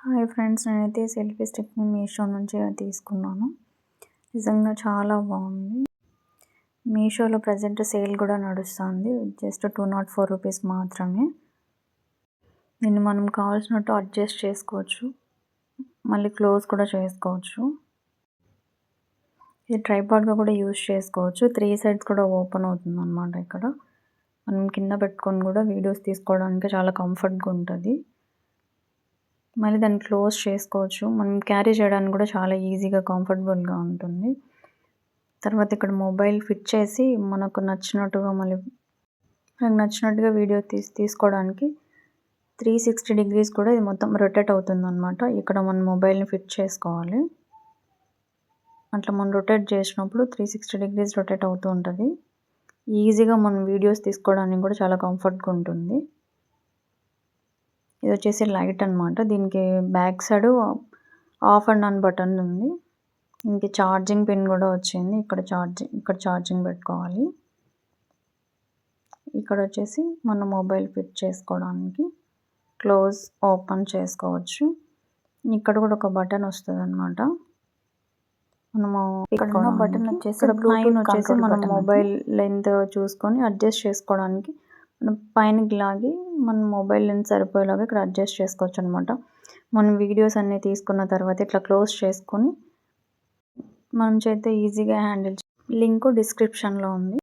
Hi friends, నేనైతే selfie స్టిక్ని Meesho నుంచి తీసుకున్నాను. నిజంగా చాలా బాగుంది. మీషోలో ప్రజెంట్ సేల్ కూడా నడుస్తుంది. జస్ట్ 204 రూపీస్ మాత్రమే. దీన్ని మనం కావాల్సినట్టు అడ్జస్ట్ చేసుకోవచ్చు, మళ్ళీ క్లోజ్ కూడా చేసుకోవచ్చు. ఇది ట్రైపాడ్గా కూడా యూజ్ చేసుకోవచ్చు. 3 సైడ్స్ కూడా ఓపెన్ అవుతుంది అన్నమాట. ఇక్కడ మనం కింద పెట్టుకొని కూడా వీడియోస్ తీసుకోవడానికి చాలా కంఫర్ట్గా ఉంటుంది. మళ్ళీ దాన్ని క్లోజ్ చేసుకోవచ్చు. మనం క్యారీ చేయడానికి కూడా చాలా ఈజీగా కంఫర్టబుల్గా ఉంటుంది. తర్వాత ఇక్కడ మొబైల్ ఫిట్ చేసి మనకు నచ్చినట్టుగా వీడియో తీసుకోవడానికి 360 డిగ్రీస్ కూడా ఇది మొత్తం రొటేట్ అవుతుందన్నమాట. ఇక్కడ మన మొబైల్ని ఫిట్ చేసుకోవాలి. అట్లా మనం రొటేట్ చేసినప్పుడు 360 డిగ్రీస్ రొటేట్ అవుతూ ఉంటుంది. ఈజీగా మనం వీడియోస్ తీసుకోవడానికి కూడా చాలా కంఫర్ట్గా ఉంటుంది. ఇది వచ్చేసి లైట్ అనమాట. దీనికి back side of and on button ఉంది. ఇంక ఛార్జింగ్ పిన్ కూడా వచ్చింది. ఇక్కడ ఛార్జింగ్ పెట్టుకోవాలి. ఇక్కడ వచ్చేసి మన మొబైల్ ఫిట్ చేసుకోవడానికి క్లోజ్ ఓపెన్ చేసుకోవచ్చు. ఇక్కడ కూడా ఒక బటన్ వస్తుంది అనమాట. మనము ఇక్కడ ఉన్న బటన్ వచ్చేసి పైన వచ్చేసి మనం మొబైల్ లెంత్ చూసుకొని అడ్జస్ట్ చేసుకోవడానికి మనం పైనకి లాగి మన మొబైల్ లెన్స్ సరిపోయేలాగా ఇక్కడ అడ్జస్ట్ చేసుకోవచ్చు అనమాట. మనం వీడియోస్ అన్నీ తీసుకున్న తర్వాత ఇట్లా క్లోజ్ చేసుకొని మనం చేస్తే ఈజీగా హ్యాండిల్. లింక్ డిస్క్రిప్షన్లో ఉంది.